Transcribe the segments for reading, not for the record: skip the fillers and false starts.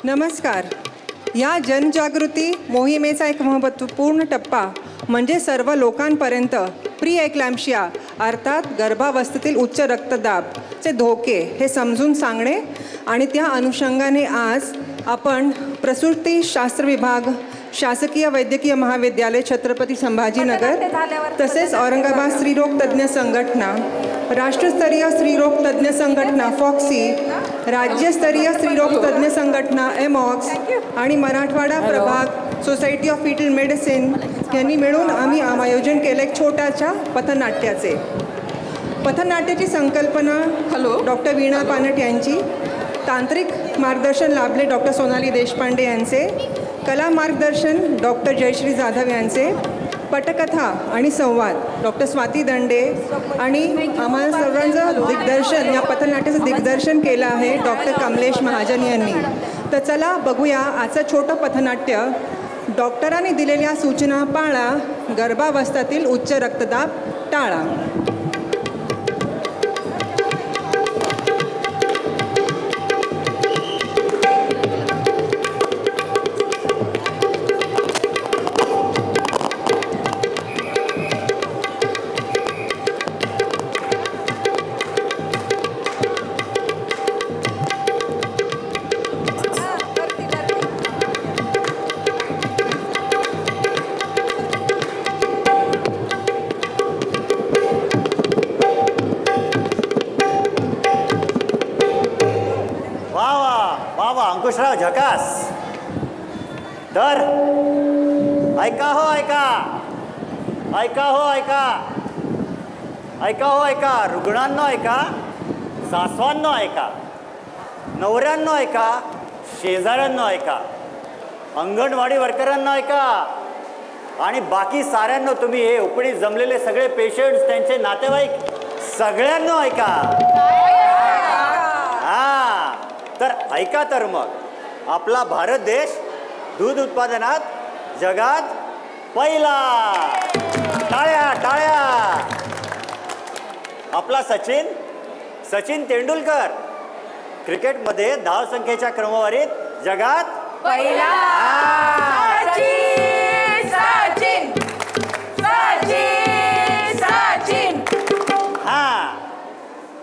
नमस्कार. या जनजागृती मोहिमेचा एक महत्त्वपूर्ण टप्पा म्हणजे सर्व लोकांपर्यंत प्री एक्लॅम्प्शिया अर्थात गर्भावस्थेतील उच्च रक्तदाबचे धोके हे समजून सांगणे आणि त्या अनुषंगाने आज आपण प्रसूतीशास्त्र विभाग, शासकीय वैद्यकीय महाविद्यालय छत्रपती संभाजीनगर तसेच औरंगाबाद स्त्रीरोग तज्ज्ञ संघटना, राष्ट्रस्तरीय स्त्रीरोग तज्ज्ञ संघटना फॉक्सी, राज्यस्तरीय स्त्रीरोग तज्ज्ञ संघटना एमॉक्स आणि मराठवाडा प्रभाग सोसायटी ऑफ फिटल मेडिसिन यांनी मिळून आम्ही आयोजन केलं एक छोट्याशा पथनाट्याचे. पथनाट्याची संकल्पना डॉक्टर वीणा पानट यांची, तांत्रिक मार्गदर्शन लाभले डॉक्टर सोनाली देशपांडे यांचे, कला मार्गदर्शन डॉक्टर जयश्री जाधव यांचे, पटकथा आणि संवाद डॉक्टर स्वाती दंडे आणि आम्हाला सर्वांचं दिग्दर्शन, या पथनाट्याचं दिग्दर्शन केलं आहे डॉक्टर कमलेश महाजन यांनी. तर चला बघूया आजचं छोटं पथनाट्य. डॉक्टरांनी दिलेल्या सूचना पाळा, गर्भावस्थेतील उच्च रक्तदाब टाळा. अंकुशराव झकास. तर ऐका हो ऐका, ऐका हो ऐका, ऐका हो ऐका, रुग्णांनो ऐका, सासवांनो ऐका, नवऱ्यांनो ऐका, शेजाऱ्यांनो ऐका, अंगणवाडी वर्करांना ऐका आणि बाकी साऱ्यांनो, तुम्ही हे उपडीत जमलेले सगळे पेशंट्स, त्यांचे नातेवाईक सगळ्यांनो ऐका. हा तर ऐका. तर मग आपला भारत देश दूध उत्पादनात जगात पहिला. टाळ्या टाळ्या. आपला सचिन तेंडुलकर क्रिकेटमध्ये धावसंख्येच्या क्रमवारीत जगात पहिला. सचिन हा.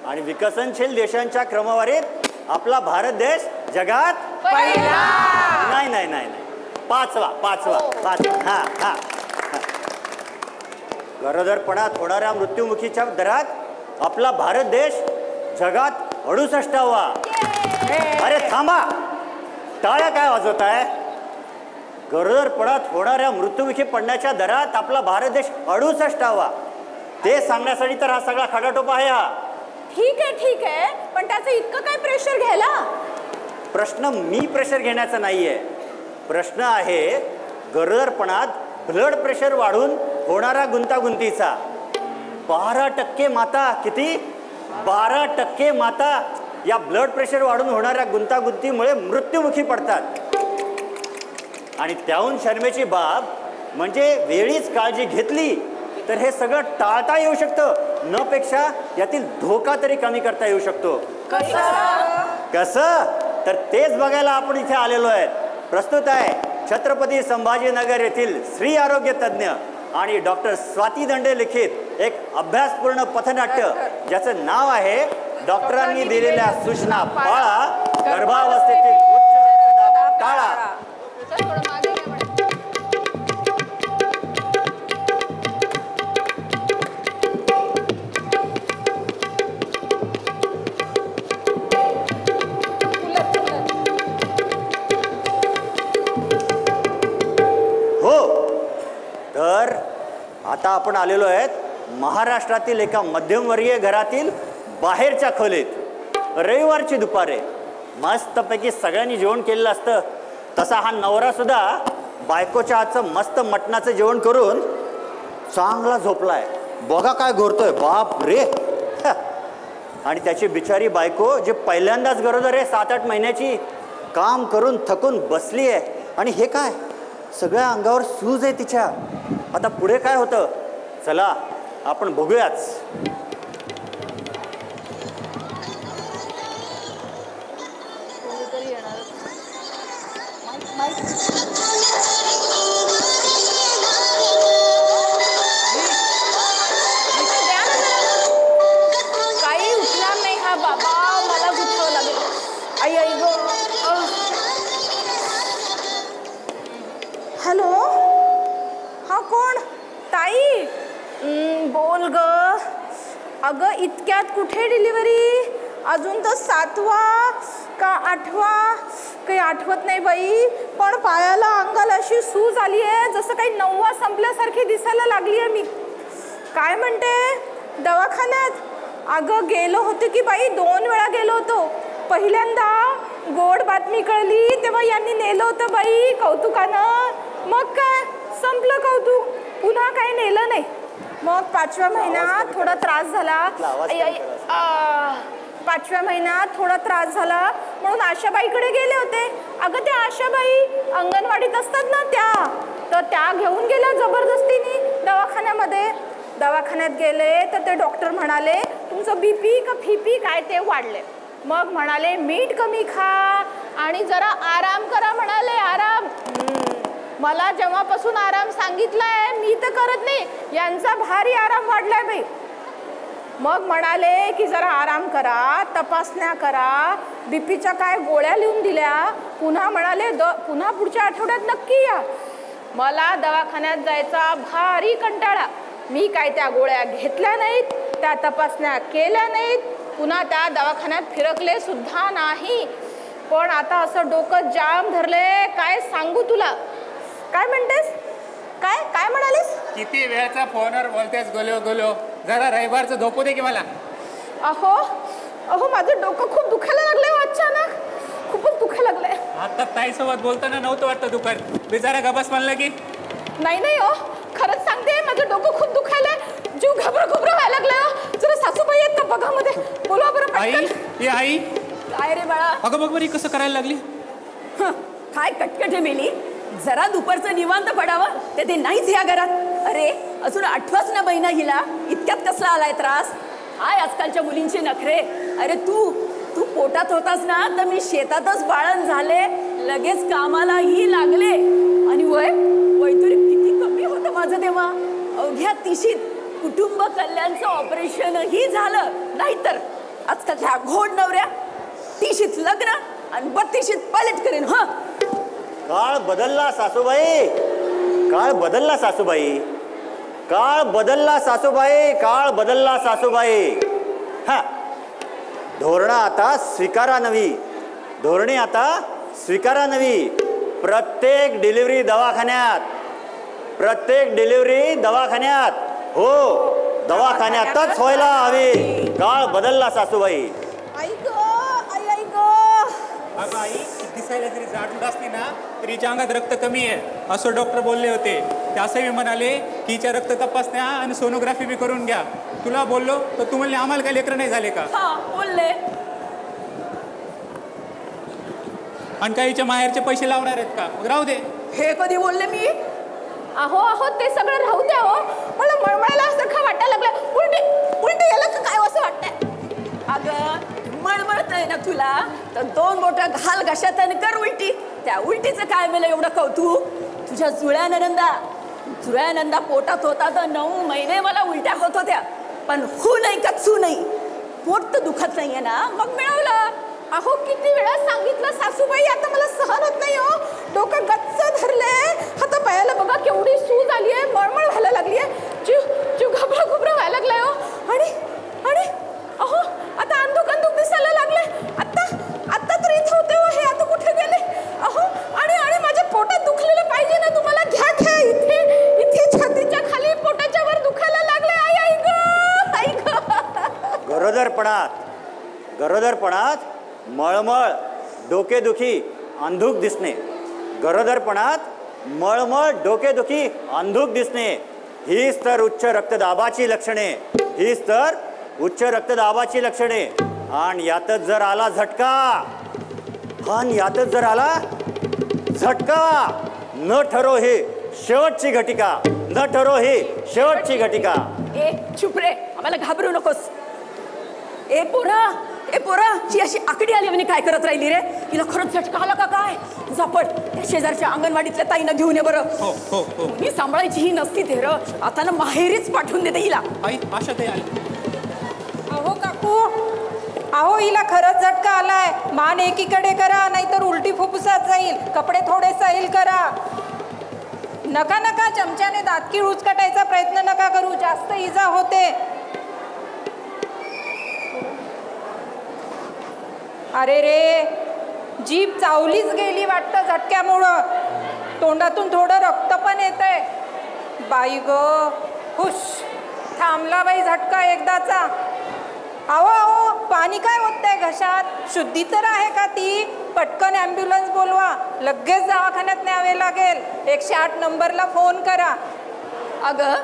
आणि विकसनशील देशांच्या क्रमवारीत आपला भारत देश जगात पहिला. नाही नाही नाही नाही, पाचवा. हा हा. गरोदरपणात होणाऱ्या मृत्युमुखीच्या दरात आपला भारत देश जगात 68वा. अरे थांबा, टाळ्या काय वाजवत आहे? गरोदरपणात होणाऱ्या मृत्युमुखी पडण्याच्या दरात आपला भारत देश 68वा. ते सांगण्यासाठी तर हा सगळा खटाटोप आहे. हा ठीक आहे, पण त्याचं इतकं काय प्रेशर घ्यायला? प्रश्न मी प्रेशर घेण्याचा नाहीये. प्रश्न आहे गरोदरपणात ब्लड प्रेशर वाढून होणारा गुंतागुंतीचा. 12% माता, किती? 12% माता या ब्लड प्रेशर वाढून होणाऱ्या गुंतागुंतीमुळे मृत्युमुखी पडतात. आणि त्याहून शर्मेची बाब म्हणजे वेळीच काळजी घेतली तर हे सगळं टाळता येऊ शकतं. न पेक्षा यातील धोका तरी कमी करता येऊ शकतो. कसं? तर तेच बघायला आपण इथे आलेलो आहे. प्रस्तुत आहे छत्रपती संभाजीनगर येथील स्त्री आरोग्य तज्ज्ञ आणि डॉक्टर स्वाती दंडे लिखित एक अभ्यासपूर्ण पथनाट्य, ज्याचं नाव आहे डॉक्टरांनी दिलेल्या सूचना पाळा, गर्भावस्थेतील उच्च रक्तदाब टाळा. तर आता आपण आलेलो आहेत महाराष्ट्रातील एका मध्यमवर्गीय घरातील बाहेरच्या खोलीत. रविवारची दुपारे मस्तपैकी सगळ्यांनी जेवण केलेलं असतं. तसा हा नवरा सुद्धा बायकोच्या हातचं मस्त मटणाचं जेवण करून चांगला झोपलाय. बघा काय घोरतोय, बाप रे. आणि त्याची बिचारी बायको, जी पहिल्यांदाच गरोदर आहे, 7-8 महिन्याची, काम करून थकून बसली आहे. आणि हे काय, सगळ्या अंगावर सूज आहे तिच्या. आता पुढे काय होतं, चला आपण बघूयाच. काही उठणार नाही हा बाबा, मला उठावं लागेल. आई आई ग. हॅलो, हा कोण? ताई, बोल ग. अगं इतक्यात कुठे डिलिव्हरी? अजून तर 7वा का 8वा काही आठवत नाही बाई. पण पायाला अंगाला अशी सूज आली आहे, जसं काही 9वा संपल्यासारखी दिसायला लागली आहे मी. काय म्हणते दवाखान्यात? अगं गेलो होते की बाई, 2 वेळा गेलो होतो. पहिल्यांदा गोड बातमी कळली तेव्हा यांनी नेलं होतं बाई कौतुकानं. मग काय संपलं कौतुक, पुन्हा काही नेलं नाही. मग 5व्या महिन्यात थोडा त्रास झाला. 5व्या महिन्यात थोडा त्रास झाला म्हणून आशाबाईकडे गेले होते. अगं त्या आशाबाई अंगणवाडीत असतात ना तर त्या घेऊन गेल्या जबरदस्तीने दवाखान्यामध्ये. दवाखान्यात गेले तर ते डॉक्टर म्हणाले तुमचं BP का FP काय ते वाढले. मग म्हणाले मीठ कमी खा आणि जरा आराम करा म्हणाले. आराम, मला जेव्हापासून आराम सांगितलाय मी तर करत नाही, यांचा भारी आराम वाढलाय बाई. मग म्हणाले की जरा आराम करा, तपासण्या करा, BPच्या काय गोळ्या लिहून दिल्या. पुन्हा म्हणाले पुन्हा पुढच्या आठवड्यात नक्की या. मला दवाखान्यात जायचा भारी कंटाळा. मी काय त्या गोळ्या घेतल्या नाहीत, त्या तपासण्या केल्या नाहीत, पुन्हा त्या दवाखान्यात फिरकले सुद्धा नाही. पण आता असं डोकं जाम धरले, काय सांगू तुला. काय म्हणतेस? काय काय म्हणालीस? किती वेळचा फोनवर बोलतेस गोलो गोलो, जरा रविवारचं झोपू दे की मला. अहो अहो माझं डोकं खूप दुखायला लागलंय अचानक, खूपच दुखायला लागलंय. आता ताईसोबत बोलताना नव्हतं वाटतं दुकान, बिचारा गबस म्हणलं की. नाही हो, खरंच सांगते माझं डोकं खूप दुखायलंय, जीव घबरं व्हायला लागलाय. जरा सासूबाई आहेत का बघा मध्ये, बोलवा बरं आई. पटकन. ये आई, काय रे बाळा? अगं बघ बरी कसं करायला लागली. काय कटकट आहे मेली, जरा दुपारचं निवांत पडावं ते नाहीच या घरात. अरे अजून 8वाच ना महिना हिला, इतक्यात कसला आलाय त्रास. काय आजकालच्या मुलींचे नखरे. अरे तू पोटात होतास ना तर मी शेतातच बाळण झाले, लगेच कामालाही लागले. आणि वय तरी किती कमी होतं माझं तेव्हा. अवघ्या 30शीत कुटुंब कल्याणचं ऑपरेशनही झालं. नाहीतर आजकाल ह्या घोड नवऱ्या 30शीत लग्न आणि 32शीत पायलट करेन. हा, काळ बदलला सासूबाई, काळ बदलला सासूबाई, काळ बदलला सासूबाई, काळ बदलला सासूबाई. हा, धोरणं आता स्वीकारा नवी, धोरणे आता स्वीकारा नवी. प्रत्येक डिलिव्हरी दवाखान्यात, हो दवाखान्यातच व्हायला हवी. काळ बदलला सासूबाई. आई ग, आई आई ग. अगं आई, दिसायला जरी जाडूड असली ना तरी हिच्या अंगात रक्त कमी आहे असं डॉक्टर बोलले होते. ते असंही म्हणाले की हिच्या रक्त तपासण्या आणि सोनोग्राफी बी करून घ्या. तुला बोललो तर तू म्हणले आम्हाला काय लेकरं नाही झाले का. हा बोलले. आणि काही हिच्या माहेरचे पैसे लावणार आहेत का? मग राहू दे. हे कधी बोलले मी? अहो ते सगळं राहू द्या हो, मला मळमळायला सारखं वाटायला लागलं. उलटी याला काय असं वाटतंय. अगं मळमळतंय ना तुला तर 2 बोटं घाल घशात आणि कर उलटी. त्या उलटीचं काय मला एवढं कौतुक. तुझ्या जुळ्या नंदा पोटात होता तर 9 महिने मला उलट्या होत होत्या, पण नाही कचू नाही. पोट तर दुखत नाहीये ना, मग मिळवलं. अहो किती वेळा सांगितलं सासूबाई, आता मला सहन होत नाही हो. डोकं गच्च धरले, आता पायाला बघा केवढी सूज आली आहे, मळमळ व्हायला लागली आहे, जीव घबरा व्हायला लागलाय हो. आणि अहो आता अंधुक दिसायला लागले. आता तर इथं होते हो, हे आता कुठे गेले. अहो आणि माझ्या पोटात दुखलेलं पाहिजे ना तुम्हाला. घ्या इथे छातीच्या खाली पोटाच्या वर दुखायला लागले. आई ग. गरोदरपणात मळमळ, डोकेदुखी, अंधुक दिसणे. गरोदरपणात मळमळ, डोकेदुखी, अंधुक दिसणे हीच तर उच्च रक्तदाबाची लक्षणे. आणि यातच जर आला झटका, न ठरो हे शेवटची घटिका. ए चुप रे, आम्हाला घाबरू नकोस. ए पोरा, ए पोरा, ही अशी आकडी आली म्हणे काय करत राहिली रे? हिला खरंच झटका आला का काय? झपट त्या शेजारच्या अंगणवाडीतल्या ताईनं घेऊन ये बरं. हो हो हो. मी सांभाळायची ही नसती ते र. आता ना माहेरीच पाठवून देते हिला. आई आशा ताई आली. अहो काकू, अहो हिला खरंच झटका आलाय. मान एकीकडे करा, नाहीतर उलटी फुफ्फुसात जाईल. कपडे थोडे सैल करा. नका नका, चमच्याने दातकी उचकटायचा प्रयत्न नका करू, जास्त इजा होते. अरे रे, जीभ चावलीच गेली वाटतं झटक्यामुळं. तोंडातून थोडं रक्त पण येतंय. बाई ग, हुश, थांबला बाई झटका एकदाचा. अहो अहो, पाणी काय होतंय घशात? शुद्धी तर आहे का ती? पटकन ॲम्ब्युलन्स बोलवा, लगेच दवाखान्यात न्यावे लागेल. 108 नंबरला फोन करा. अगं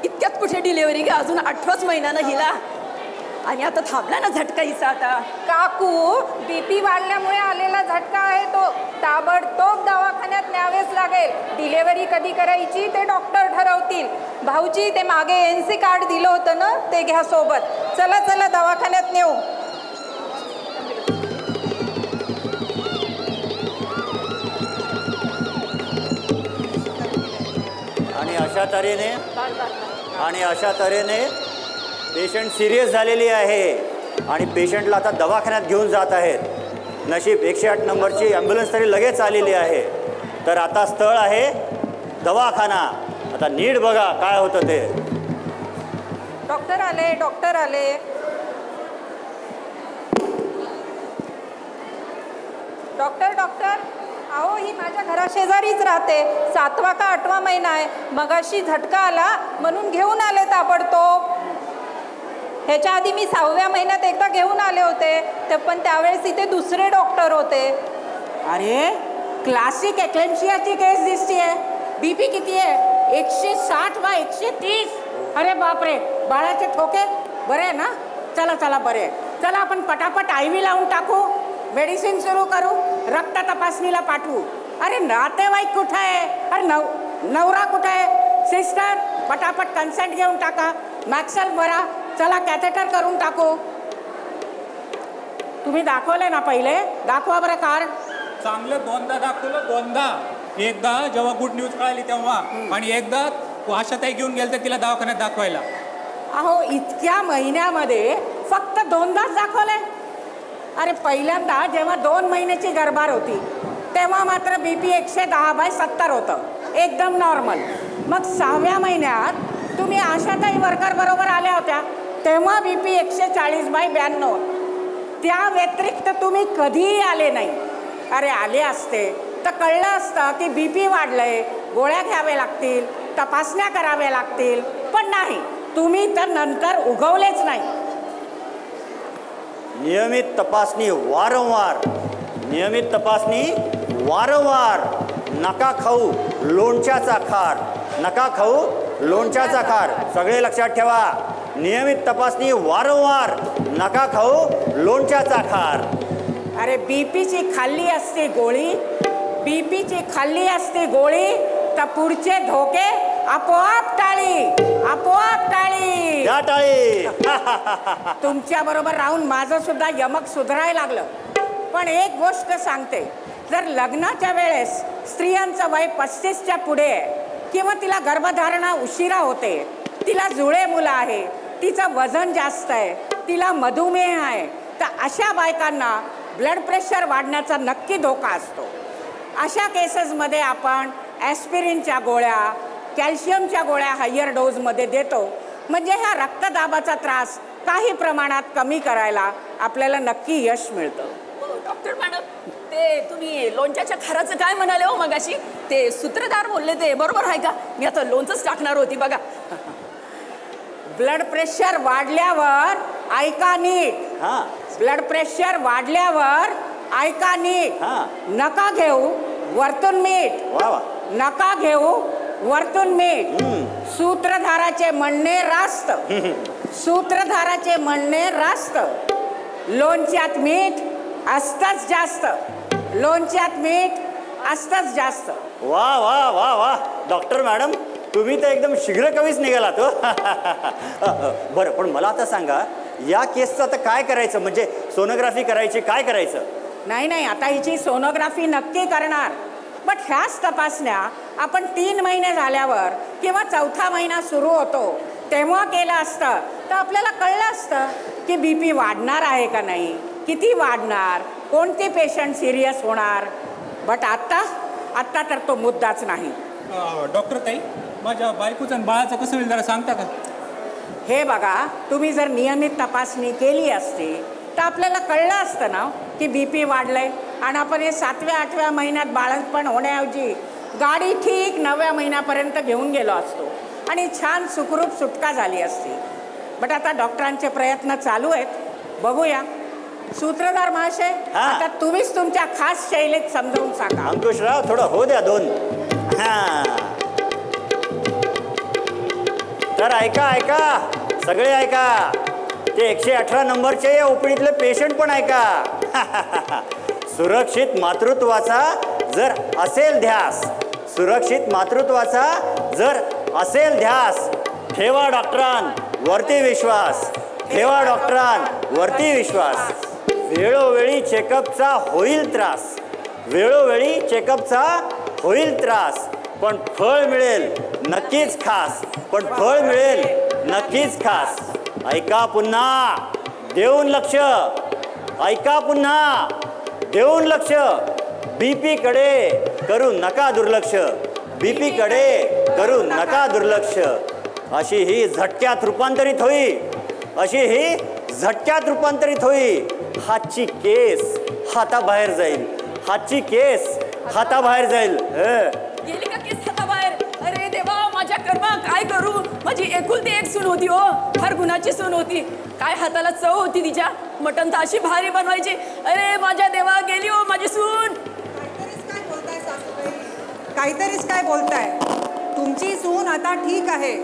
इतक्यात कुठे डिलिव्हरी ग? अजून 8वाच महिना ना हिला. आणि आता थांबला ना झटका हिचा आता. काकू, बीपी वाढल्यामुळे आलेला झटका आहे तो. ताबडतोब दवाखान्यात न्यावेच लागेल. डिलिव्हरी कधी करायची ते डॉक्टर ठरवतील. भाऊजी, ते मागे NC कार्ड दिलं होतं ना, ते घ्या सोबत. चला चला दवाखान्यात नेऊ. आणि अशा तऱ्हेने पेशंट सिरियस झालेली आहे आणि पेशंटला आता दवाखान्यात घेऊन जात आहेत. नशीब 108 नंबरची ॲम्ब्युलन्स तरी लगेच आलेली आहे. तर आता स्थळ आहे दवाखाना. आता नीट बघा काय होतं ते. डॉक्टर आले, डॉक्टर आले. डॉक्टर डॉक्टर, अहो ही माझ्या घराशेजारीच राहते. 7वा का 8वा महिना आहे. मगाशी झटका आला म्हणून घेऊन आले ताबडतोब. ह्याच्या आधी मी 6व्या महिन्यात एकदा घेऊन आले होते, ते पण त्यावेळेस इथे दुसरे डॉक्टर होते. अरे, क्लासिक एक्लेम्शियाची केस दिसतीये. बीपी किती आहे? 160 वा 130. अरे बापरे, बाळाचे ठोके बरे आहे ना? चला चला, बरे. चला आपण पटापट IV लावून टाकू, मेडिसिन सुरू करू, रक्त तपासणीला पाठवू. अरे नातेवाईक कुठं आहे? अरे नवरा कुठं आहे? सिस्टर, पटापट कन्सेंट घेऊन टाका. मॅक्सल भरा. चला कॅथेटर करून टाकू. तुम्ही दाखवले ना पहिले? दाखवा बरं कार्ड. चांगलं 2दा दाखवलं, 2दा. एकदा जेव्हा गुड न्यूज कळाली तेव्हा, आणि एकदा आशाताई घेऊन गेल तर तिला दवाखान्यात दाखवायला. अहो इतक्या महिन्यामध्ये फक्त 2दाच दाखवले? अरे पहिल्यांदा जेव्हा 2 महिन्याची गर्भार होती तेव्हा मात्र BP 110/70 होतं, एकदम नॉर्मल. मग 6व्या महिन्यात तुम्ही आशाताई वर्कर बरोबर आल्या होत्या तेव्हा BP 140/92. त्या व्यतिरिक्त तुम्ही कधीही आले नाही. अरे आले असते तर कळलं असतं की BP वाढलंय, गोळ्या घ्यावे लागतील, तपासण्या कराव्या लागतील. पण नाही, तुम्ही तर नंतर उगवलेच नाही. नियमित तपासणी वारंवार, नियमित तपासणी वारंवार. नका खाऊ लोणच्याचा खार, नका खाऊ लोणच्याचा खार. सगळे लक्षात ठेवा. नियमित तपासणी वारंवार, नका खाऊ लोणच्याचा खार. अरे बीपीची खाल्ली असते गोळी, बीपीची खाल्ली असते गोळी तर पुढचे धोके आपोआप टाळी, आपोआप टाळी. या टाळी. तुमच्या बरोबर राहून माझं सुद्धा यमक सुधारायला लागलं. पण एक गोष्ट सांगते, जर लग्नाच्या वेळेस स्त्रियांचं वय 35च्या पुढे आहे किंवा तिला गर्भधारणा उशिरा होते, तिला जुळे मुलं आहे, तिचं वजन जास्त आहे, तिला मधुमेह आहे, तर अशा बायकांना ब्लड प्रेशर वाढण्याचा नक्की धोका असतो. अशा केसेसमध्ये आपण ॲस्पिरिनच्या गोळ्या, कॅल्शियमच्या गोळ्या हायर डोजमध्ये देतो. म्हणजे ह्या रक्तदाबाचा त्रास काही प्रमाणात कमी करायला आपल्याला नक्की यश मिळतं. डॉक्टर मॅडम, ते तुम्ही लोणच्याच्या खाराचं काय म्हणाले हो मगाशी? ते सूत्रधार बोलले ते बरोबर आहे का? मी आता लोणचंच टाकणार होती बघा. ब्लड प्रेशर वाढल्यावर ऐका नीट. ब्लड प्रेशर वाढल्यावर ऐका नीट. नका घेऊ वरतून मीठ, नका घेऊ वरतून मीठ. सूत्रधाराचे म्हणणे रास्त, सूत्रधाराचे म्हणणे रास्त. लोणच्यात मीठ असतंच जास्त, लोणच्यात मीठ असतंच जास्त. वा वा वा वा डॉक्टर मॅडम, तुम्ही तर एकदम शीघ्र कवीच निघालात हो. बरं, पण मला आता सांगा, या केसचं आता काय करायचं? म्हणजे सोनोग्राफी करायची, काय करायचं? नाही, आता हिची सोनोग्राफी नक्की करणार. बट ह्याच तपासण्या आपण 3 महिने झाल्यावर किंवा 4था महिना सुरू होतो तेव्हा केलं असतं तर आपल्याला कळलं असतं की BP वाढणार आहे का नाही, किती वाढणार, कोणते पेशंट सिरियस होणार. बट आत्ता तर तो मुद्दाच नाही. डॉक्टर ताई, माझ्या बायकोचं आणि बाळाचं कसं होईल जरा सांगता का? हे बघा, तुम्ही जर नियमित तपासणी केली असती तर आपल्याला कळलं असतं ना की BP वाढलंय आणि आपण हे 7व्या 8व्या महिन्यात बाळंतपण होण्याऐवजी गाडी ठीक 9व्या महिन्यापर्यंत घेऊन गेलो असतो आणि छान सुखरूप सुटका झाली असती. बट आता डॉक्टरांचे प्रयत्न चालू आहेत, बघूया. सूत्रधार महाशय, आता तुम्हीच तुमच्या खास शैलीत समजावून सांगा. अंकुशराव, थोडं हो द्या 2. तर ऐका, सगळे ऐका. ते 118 नंबरचे ओपीडीतले पेशंट पण ऐका. सुरक्षित मातृत्वाचा जर असेल ध्यास, सुरक्षित मातृत्वाचा जर असेल ध्यास, ठेवा डॉक्टरांवरती विश्वास, ठेवा डॉक्टरांवरती विश्वास. वेळोवेळी चेकअपचा होईल त्रास, वेळोवेळी चेकअपचा होईल त्रास, पण फळ मिळेल नक्कीच खास, पण फळ मिळेल नक्कीच खास. ऐका पुन्हा, देऊन लक्ष, ऐका पुन्हा, देऊन लक्ष. BP कडे करू नका दुर्लक्ष, BP कडे करू नका दुर्लक्ष. अशी ही झटक्यात रूपांतरित होई, अशी ही झटक्यात रूपांतरित होई. हातची केस हाताबाहेर जाईल, हातची केस हाताबाहेर जाईल. गेली का केस हाताबाहेर? अरे देवा, माझ्या कर्मा काय करू. माझी एकुलती एक सून होती हो, फार गुणाची सून होती. काय हाताला चव होती तिच्या, मटण तर अशी भारी बनवायची. अरे माझ्या देवा, गेली हो माझी सून. काहीतरीच काय बोलताय? तुमची सून आता ठीक आहे,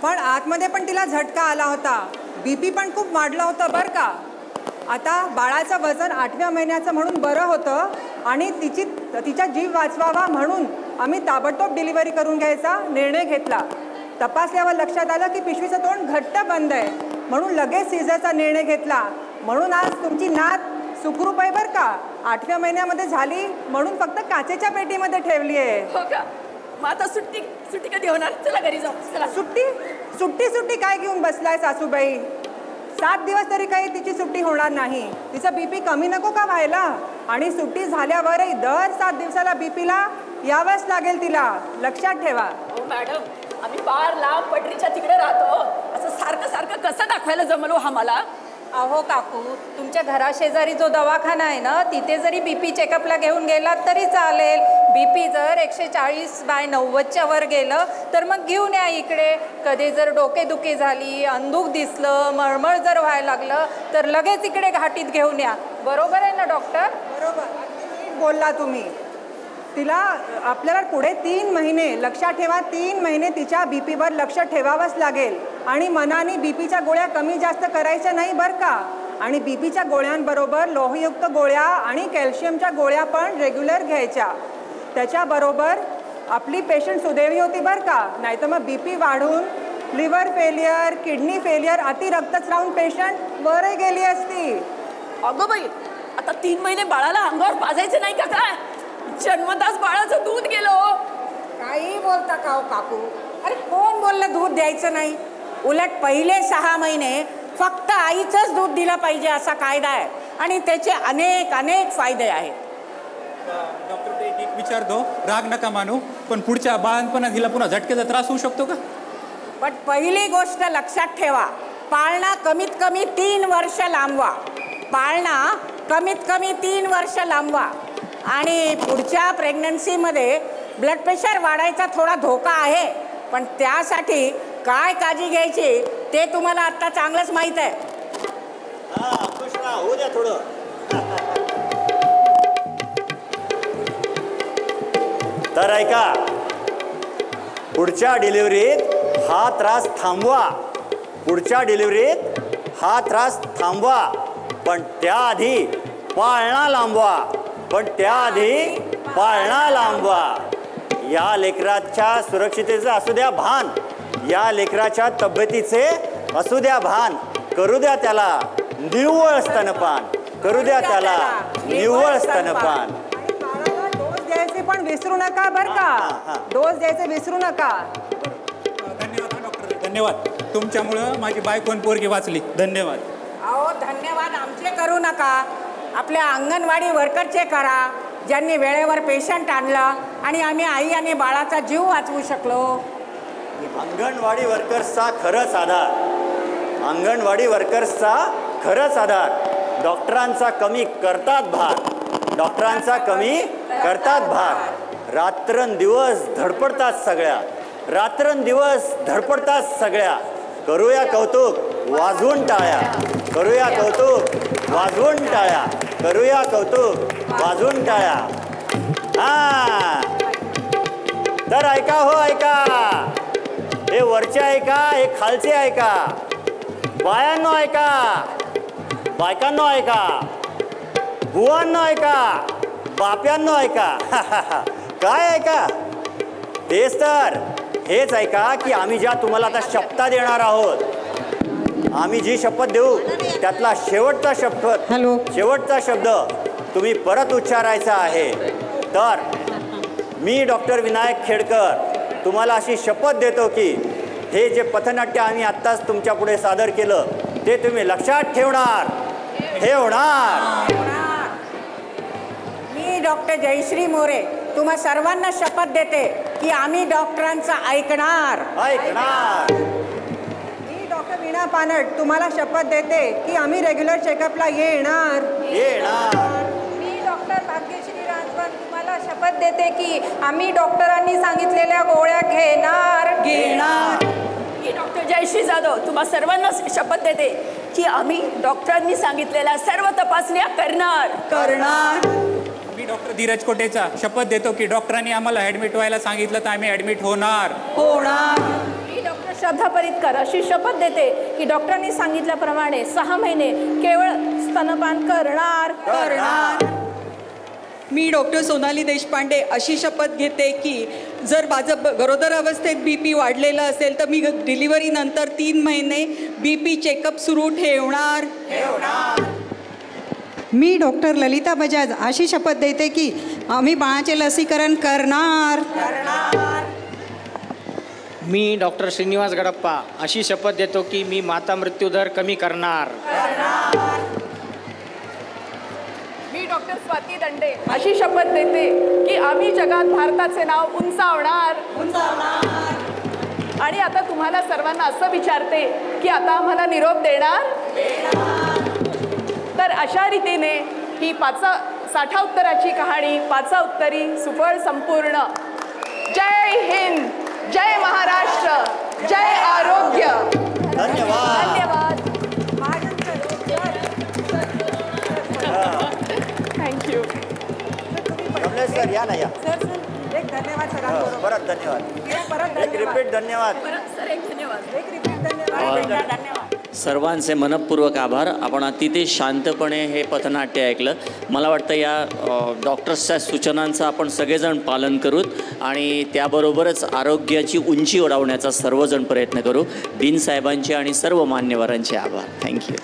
पण आतमध्ये पण तिला झटका आला होता. BP पण खूप वाढलं होतं बरं का. आता बाळाचं वजन 8व्या महिन्याचं म्हणून बरं होतं आणि तिचा जीव वाचवावा म्हणून आम्ही ताबडतोब डिलिव्हरी करून घ्यायचा निर्णय घेतला. तपासल्यावर लक्षात आलं की पिशवीचं तोंड घट्ट बंद आहे, म्हणून लगेच सीझरचा निर्णय घेतला. म्हणून आज तुमची नात सुखरूप आहे बरं का. 8व्या महिन्यामध्ये झाली म्हणून फक्त काचेच्या पेटीमध्ये ठेवली आहे. हो का? मग आता सुट्टी कधी होणार? चला घरी जाऊ. चला. सुट्टी काय घेऊन बसलाय सासूबाई? 7 दिवस तरी काही तिची सुट्टी होणार नाही. तिचा BP कमी नको का व्हायला? आणि सुट्टी झाल्यावरही दर 7 दिवसाला BPला यावंच लागेल तिला, लक्षात ठेवा. हो मॅडम, आम्ही फार लांब पटरीच्या तिकडे राहतो, असं सारखं कसं दाखवायला जमलो आम्हाला? अहो काकू, तुमच्या घराशेजारी जो दवाखाना आहे ना, तिथे जरी BP चेकअपला घेऊन गेलात तरी चालेल. BP जर 140/90च्या वर गेलं तर मग घेऊन या इकडे. कधी जर डोकेदुखी झाली, अंधुक दिसलं, मळमळ जर व्हायला लागलं तर लगेच इकडे घाटीत घेऊन या. बरोबर आहे ना डॉक्टर? बरोबर बोलला तुम्ही. तिला आपल्याला पुढे 3 महिने, लक्षात ठेवा, 3 महिने तिच्या BPवर लक्ष ठेवावंच लागेल. आणि मनाने BPच्या गोळ्या कमी जास्त करायच्या नाही बरं का. आणि BPच्या गोळ्यांबरोबर लोहयुक्त गोळ्या आणि कॅल्शियमच्या गोळ्या पण रेग्युलर घ्यायच्या. त्याच्याबरोबर आपली पेशंट सुदैवी होती बरं का, नाहीतर मग BP वाढून लिव्हर फेलियर, किडनी फेलियर, अतिरक्तस्राव पेशंट वरही गेली असती. अगं बाई, आता 3 महिने बाळाला अंगावर पाजायचं नाही का काय? जन्मताच बाळाचं दूध गेलं. काही बोलता का हो काकू? अरे कोण बोललं दूध द्यायचं नाही? उलट पहिले 6 महिने फक्त आईचंच दूध दिलं पाहिजे असा कायदा आहे आणि त्याचे अनेक फायदे आहेत. डॉक्टर ते एक विचारतो, राग नका मानू, पण पुढच्या बाळंतपणात हिला पुन्हा झटकेचा त्रास होऊ शकतो का? पण पहिली गोष्ट लक्षात ठेवा, पाळणा कमीत कमी 3 वर्ष लांबवा. पाळणा कमीत कमी 3 वर्ष लांबवा. आणि पुढच्या प्रेग्नन्सीमध्ये ब्लड प्रेशर वाढायचा थोडा धोका आहे, पण त्यासाठी काय काळजी घ्यायची ते तुम्हाला आता चांगलंच माहीत आहे. होऊ द्या थोडं. तर ऐका, पुढच्या डिलिव्हरीत हा त्रास थांबवा, पुढच्या डिलिव्हरीत हा त्रास थांबवा, पण त्याआधी पाळणा लांबवा, पण त्याआधी पाळणा लांबवा. या लेकराच्या सुरक्षितेचं असू द्या भान, या लेकराच्या तब्येतीचे असू द्या भान. करू द्या त्याला निव्वळ स्तनपान, करू द्या त्याला निव्वळ स्तनपान. डोस द्यायचे पण विसरू नका बरं का, डोस द्यायचे विसरू नका. धन्यवाद डॉक्टर, धन्यवाद. तुमच्यामुळं माझी बायकोन पोरगी वाचली. धन्यवाद. अहो धन्यवाद आमचे करू नका, आपल्या अंगणवाडी वर्करचे करा, ज्यांनी वेळेवर पेशंट आणलं आणि आम्ही आई आणि बाळाचा जीव वाचवू शकलो. अंगणवाडी वर्कर्सचा खरंच आधार, अंगणवाडी वर्कर्सचा खरंच आधार. डॉक्टरांचा कमी करतात भार, डॉक्टरांचा कमी करतात भार. रात्रंदिवस धडपडतात सगळ्या, रात्रंदिवस धडपडतात सगळ्या. करूया कौतुक वाजवून टाळ्या, करूया कौतुक वाजवून टाळ्या, करूया कौतुक वाजवून टाळ्या. हा तर ऐका हो ऐका, हे वरचे ऐका, हे खालचे ऐका. बायांनो ऐका, बायकांनो ऐका, बुवांनो ऐका, बाप्यांनो ऐका. काय ऐका? तेच तर, हेच ऐका की आम्ही ज्या तुम्हाला आता शपथा देणार आहोत, आम्ही जी शपथ देऊ त्यातला शेवटचा शपथ, शेवटचा शब्द तुम्ही परत उच्चारायचा आहे. तर मी डॉक्टर विनायक खेडकर तुम्हाला अशी शपथ देतो की हे जे पथनाट्य आम्ही आत्ताच तुमच्या पुढे सादर केलं ते तुम्ही लक्षात ठेवणार. मी डॉक्टर जयश्री मोरे तुम्हा सर्वांना शपथ देते की आम्ही डॉक्टरांचं ऐकणार. मी डॉक्टर वीणा पानट तुम्हाला शपथ देते की आम्ही रेग्युलर चेकअपला येणार. मी डॉक्टर भाग्यश्री राजवन तुम्हाला शपथ देते की आम्ही डॉक्टरांनी सांगितलेल्या गोळ्या घेणार. मी डॉक्टर जयश्री जाधव तुम्हा सर्वांना शपथ देते की आम्ही डॉक्टरांनी सांगितलेल्या सर्व तपासण्या करणार. मी डॉक्टर धीरज कोटेचा शपथ देतो की डॉक्टरांनी आम्हाला ॲडमिट व्हायला सांगितलं तर आम्ही ॲडमिट होणार. मी डॉक्टर श्रद्धा परितकर अशी शपथ देते की डॉक्टरांनी सांगितल्याप्रमाणे 6 महिने केवळ स्तनपान करणार. मी डॉक्टर सोनाली देशपांडे अशी शपथ घेते की जर माझं गरोदर अवस्थेत BP वाढलेलं असेल तर मी डिलिव्हरीनंतर 3 महिने BP चेकअप सुरू ठेवणार. मी डॉक्टर ललिता बजाज अशी शपथ देते की आम्ही बाळाचे लसीकरण करणार. मी डॉक्टर श्रीनिवास गडप्पा अशी शपथ देतो की मी माता मृत्यूदर कमी करणार. मी डॉक्टर स्वाती दंडे अशी शपथ देते की आम्ही जगात भारताचे नाव उंचावणार. आणि आता तुम्हाला सर्वांना असं विचारते की आता आम्हाला निरोप देणार. तर अशा रीतीने ही 60 उत्तराची कहाणी 5 उत्तरी सुफळ संपूर्ण. जय हिंद, जय महाराष्ट्र, जय आरोग्य. धन्यवाद. थँक्यू. सर या ना या. एक धन्यवाद सर. परत धन्यवाद. एक रिपीट धन्यवाद. सर्वांचे मनपूर्वक आभार. आपण अतिशय शांतपणे हे पथनाट्य ऐकलं. मला वाटतं या डॉक्टर्सच्या सूचनांचं आपण सगळेजण पालन करूत आणि त्याबरोबरच आरोग्याची उंची वाढवण्याचा सर्वजण प्रयत्न करू. डीन साहेबांचे आणि सर्व मान्यवरांचे आभार. थँक्यू.